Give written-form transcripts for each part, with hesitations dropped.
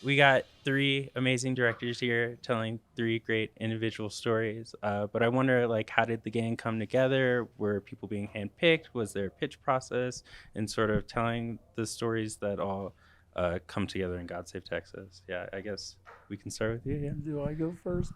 we got three amazing directors here telling three great individual stories. But I wonder, like, how did the gang come together? Were people being handpicked? Was there a pitch process in sort of telling the stories that all come together in God Save Texas? Yeah, I guess we can start with you. Yeah. Do I go first?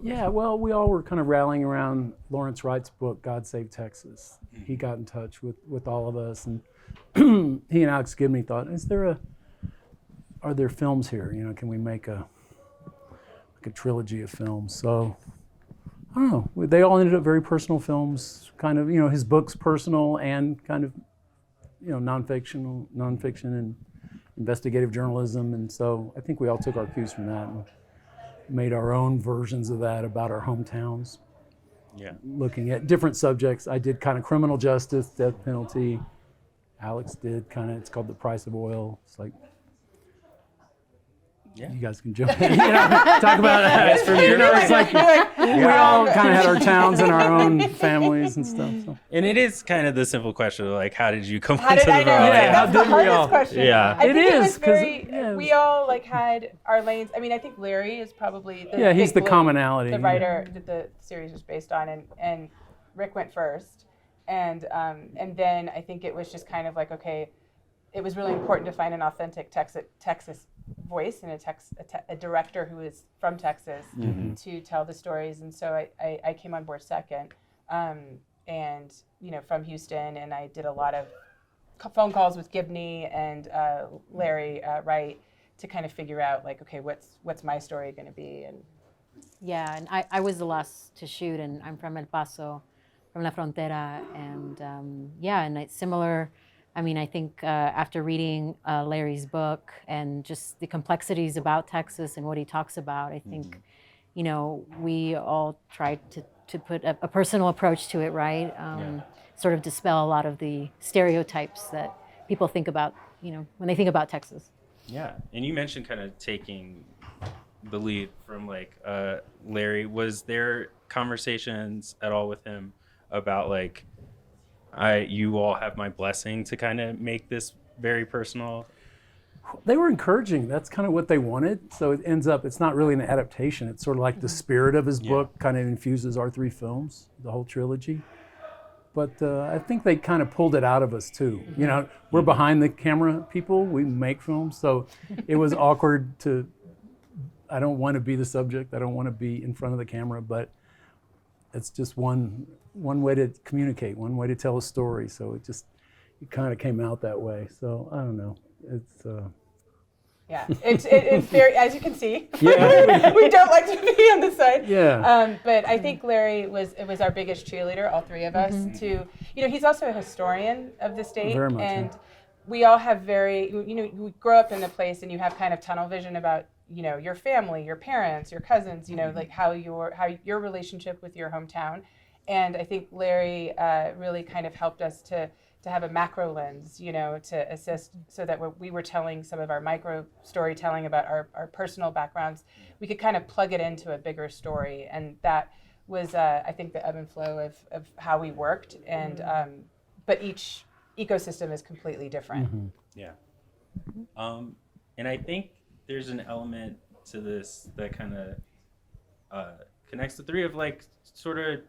Yeah, well, we all were kind of rallying around Lawrence Wright's book, God Save Texas. He got in touch with all of us, and he and Alex Gibney thought, are there films here? You know, can we make a trilogy of films? So, I don't know. They all ended up very personal films, kind of, his book's personal and kind of, nonfiction and investigative journalism. And so I think we all took our cues from that and made our own versions of that about our hometowns. Yeah. Looking at different subjects. I did kind of criminal justice, death penalty. Alex did it's called The Price of Oil. It's like, yeah. You guys can jump in, talk about it. It's like we all kind of had our towns and our own families and stuff. So. And it is kind of the simple question of, like, how did you come How into did the I know? role? That's the hardest question. Yeah. I think it was 'cause, very, we all like had our lanes. I mean, I think Larry is probably the he's the big blue, commonality. the writer that the series was based on, and Rick went first. And then I think it was just kind of like, okay, it was really important to find an authentic Texas voice and a director who is from Texas to tell the stories. And so I came on board second, and from Houston, and I did a lot of phone calls with Gibney and Larry Wright to kind of figure out, like, okay, what's my story going to be? And yeah, and I was the last to shoot, and I'm from El Paso, from La Frontera, and and it's similar. I mean, I think after reading Larry's book and just the complexities about Texas and what he talks about, I think, we all tried to put a personal approach to it, right? Sort of dispel a lot of the stereotypes that people think about, when they think about Texas. Yeah, and you mentioned kind of taking the lead from, like, Larry. Was there conversations at all with him about, like, you all have my blessing to kind of make this very personal? They were encouraging. That's kind of what they wanted. So it ends up, it's not really an adaptation. It's sort of like the spirit of his book kind of infuses our three films, the whole trilogy. But I think they kind of pulled it out of us too. We're behind the camera people. We make films. So it was awkward I don't want to be the subject. I don't want to be in front of the camera, but it's just one way to communicate, one way to tell a story. So it kind of came out that way. So I don't know. It's it's very, as you can see, yeah. we don't like to be on the side. Yeah. But I think Larry was our biggest cheerleader, all three of us. He's also a historian of the state, very much, and we all have we grow up in the place, and you have kind of tunnel vision about your family, your parents, your cousins, like how your relationship with your hometown. And I think Larry really kind of helped us to have a macro lens, to assist so that we were telling some of our micro storytelling about our personal backgrounds. We could kind of plug it into a bigger story. And that was, I think, the ebb and flow of how we worked. And but each ecosystem is completely different. Mm-hmm. Yeah. And I think there's an element to this that kind of connects the three of, like, sort of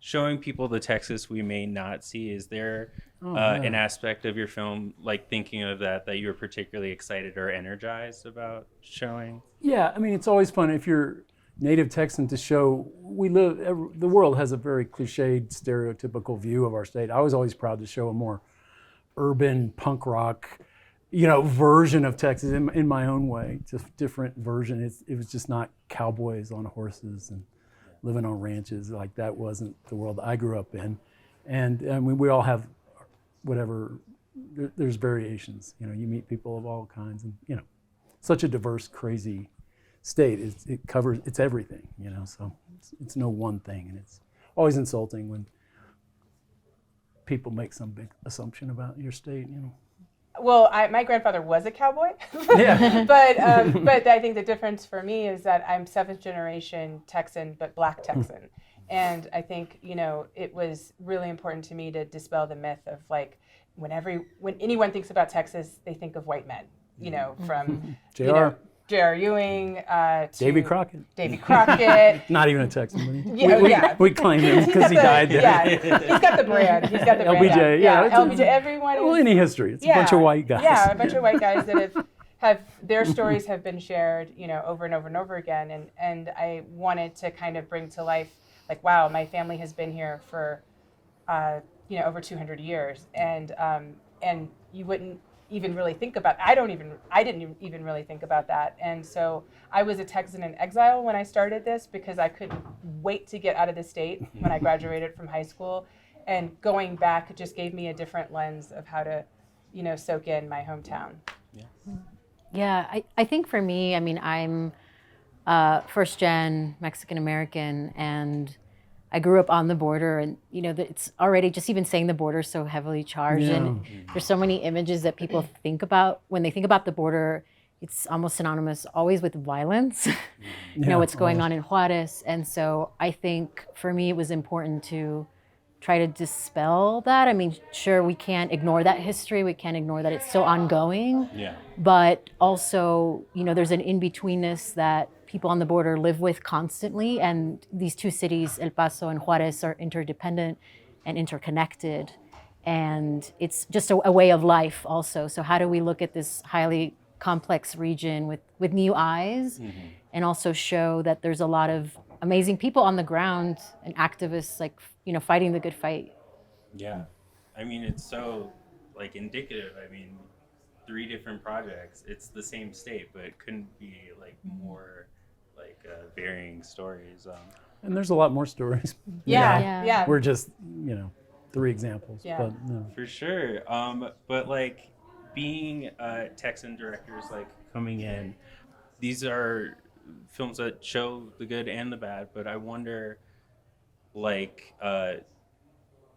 showing people the Texas we may not see. Is there an aspect of your film, like, thinking of that you're particularly excited or energized about showing? Yeah, I mean, it's always fun if you're native Texan to show. The world has a very cliched, stereotypical view of our state. I was always proud to show a more urban punk rock, version of Texas in my own way, just different version. It was just not cowboys on horses and living on ranches. Like, that wasn't the world I grew up in. And I mean, we all have whatever, there's variations. You meet people of all kinds, and such a diverse, crazy state. It's everything. So it's no one thing, and it's always insulting when people make some big assumption about your state. Well, my grandfather was a cowboy, Yeah. but I think the difference for me is that I'm seventh generation Texan, but Black Texan, and I think it was really important to me to dispel the myth of, like, when anyone thinks about Texas, they think of white men, you know, from JR. you know, J.R. Ewing to Davy Crockett. Davy Crockett. Not even a Texan, but Yeah, we claim him He's because got he the- died there. Yeah, he's got the brand. He's got the brand. LBJ, yeah, it's- LBJ. Everyone. Well, is, any history, it's a bunch of white guys. Yeah, a bunch of white guys that have their stories have been shared, you know, over and over and over again. And I wanted to kind of bring to life, like, wow, my family has been here for, you know, over 200 years, and you wouldn't even really think about. I didn't even really think about that. And so I was a Texan in exile when I started this because I couldn't wait to get out of the state when I graduated from high school, and going back just gave me a different lens of how to, you know, soak in my hometown. Yeah, I think for me, I mean, I'm first gen Mexican American, and I grew up on the border, and you know, it's already just even saying the border is so heavily charged, and there's so many images that people think about when they think about the border. It's almost synonymous always with violence. You know what's going on in Juarez, and so I think for me it was important to try to dispel that. I mean, sure, we can't ignore that history. We can't ignore that it's still ongoing. Yeah. But also, you know, there's an in-betweenness that people on the border live with constantly. And these two cities, El Paso and Juarez, are interdependent and interconnected. And it's just a way of life also. So how do we look at this highly complex region with new eyes, and also show that there's a lot of amazing people on the ground and activists, like, you know, fighting the good fight. Yeah. I mean, it's so like indicative. I mean, 3 different projects. It's the same state, but it couldn't be like more like varying stories. And there's a lot more stories. Yeah. We're just, you know, 3 examples. Yeah. But no. For sure. But like being Texan directors, like coming in, these are films that show the good and the bad, but I wonder, like,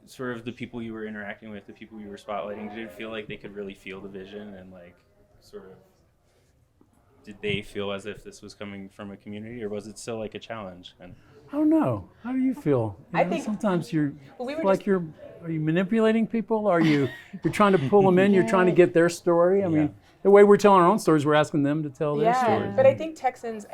sort of the people you were interacting with, the people you were spotlighting, did it feel like they could really feel the vision, and like sort of did they feel as if this was coming from a community, or was it still like a challenge? And I don't know. How do you feel? You I know, think- sometimes you're Well, we were like just- are you manipulating people? Are you're trying to pull them in? You're trying to get their story? I Yeah. mean, the way we're telling our own stories, we're asking them to tell their stories. But I think Texans,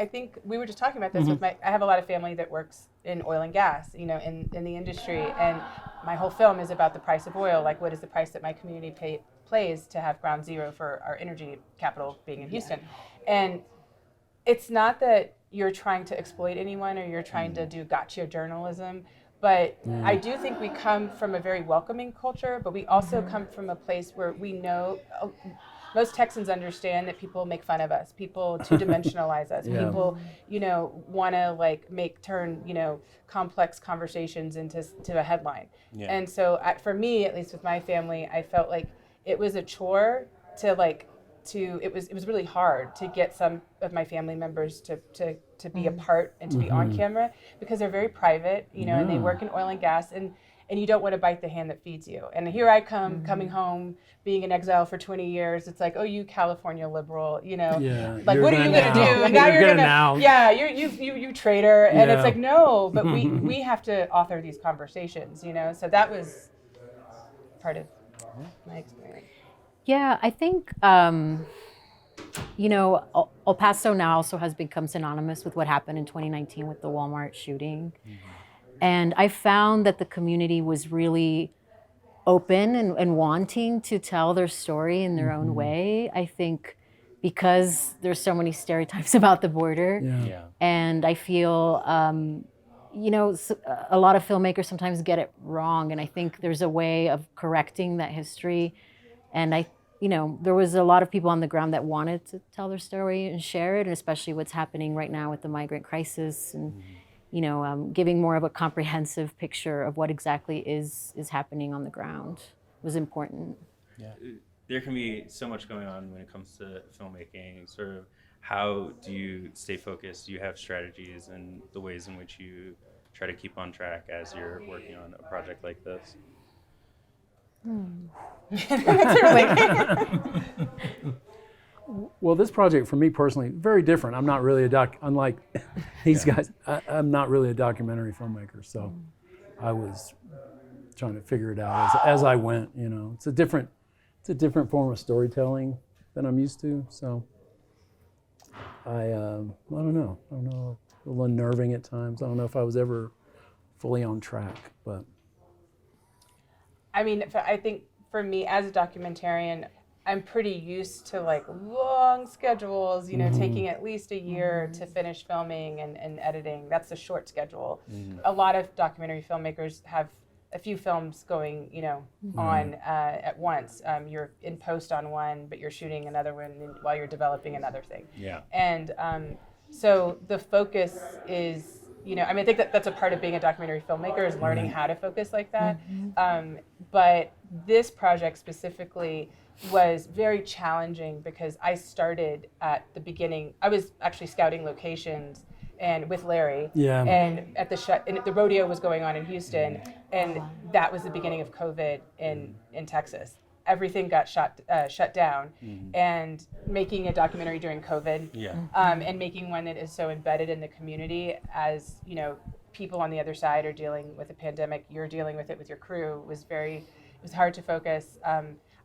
we were just talking about this with I have a lot of family that works in oil and gas, you know, in the industry, and my whole film is about the price of oil. Like, what is the price that my community plays to have ground zero for our energy capital being in Houston? And it's not that you're trying to exploit anyone or you're trying to do gotcha journalism, but I do think we come from a very welcoming culture, but we also come from a place where we know most Texans understand that people make fun of us, people two-dimensionalize us, people, you know, want to like turn, you know, complex conversations into a headline. Yeah. And so for me, at least with my family, I felt like it was a chore it was really hard to get some of my family members to be a part and to be on camera, because they're very private, you know, and they work in oil and gas, and you don't want to bite the hand that feeds you. And here I come, coming home, being in exile for 20 years. It's like, oh, you California liberal, you know, like, what are you going to do? And now you're going to, yeah, you traitor. And it's like, no, but we have to author these conversations, you know? So that was part of my experience. Yeah, I think, you know, El Paso now also has become synonymous with what happened in 2019 with the Walmart shooting. And I found that the community was really open and wanting to tell their story in their own way. I think because there's so many stereotypes about the border. Yeah. And I feel, you know, a lot of filmmakers sometimes get it wrong. And I think there's a way of correcting that history. And you know, there was a lot of people on the ground that wanted to tell their story and share it, and especially what's happening right now with the migrant crisis, and you know, giving more of a comprehensive picture of what exactly is happening on the ground was important. Yeah. There can be so much going on when it comes to filmmaking. Sort of, how do you stay focused? Do you have strategies and the ways in which you try to keep on track as you're working on a project like this? Well, this project for me personally, very different. I'm not really unlike these guys, I'm not really a documentary filmmaker. So I was trying to figure it out as I went, you know. It's a different form of storytelling. than I'm used to. So I don't know. A little unnerving at times. I don't know if I was ever fully on track, but. I mean, I think for me as a documentarian, I'm pretty used to like long schedules, taking at least a year to finish filming and editing. That's a short schedule. A lot of documentary filmmakers have a few films going, on at once. You're in post on one, but you're shooting another one while you're developing another thing. Yeah. And so the focus is, I think that's a part of being a documentary filmmaker is learning how to focus like that. But this project specifically was very challenging because I started at the beginning. I was actually scouting locations and with Larry, and at the rodeo was going on in Houston, and that was the beginning of COVID in Texas. Everything got shut down, and making a documentary during COVID, and making one that is so embedded in the community, as people on the other side are dealing with a pandemic, you're dealing with it with your crew, it was hard to focus.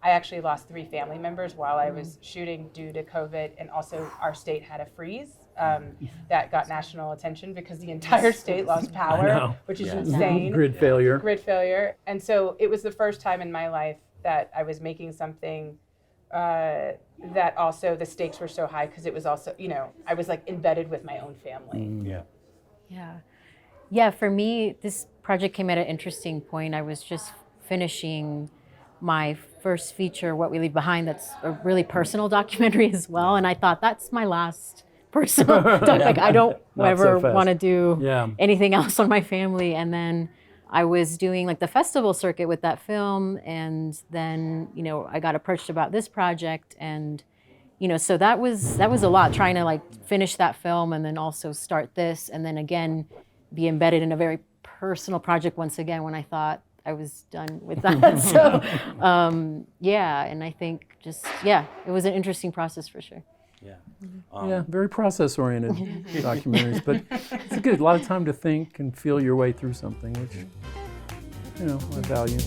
I actually lost 3 family members while I was shooting due to COVID, and also our state had a freeze that got national attention because the entire state lost power, which is insane. Grid failure. And so it was the first time in my life that I was making something that also the stakes were so high because it was also, I was like embedded with my own family. Yeah, for me, this project came at an interesting point. I was just finishing my first feature, What We Leave Behind, that's a really personal documentary as well. And I thought, that's my last personal doc. Like, I don't ever want to do anything else on my family. And then I was doing like the festival circuit with that film. And then, I got approached about this project. And, so that was a lot, trying to like finish that film and then also start this. And then again, be embedded in a very personal project once again when I thought I was done with that. So, and I think it was an interesting process for sure. Very process-oriented documentaries, but it's good. A lot of time to think and feel your way through something, which, I value.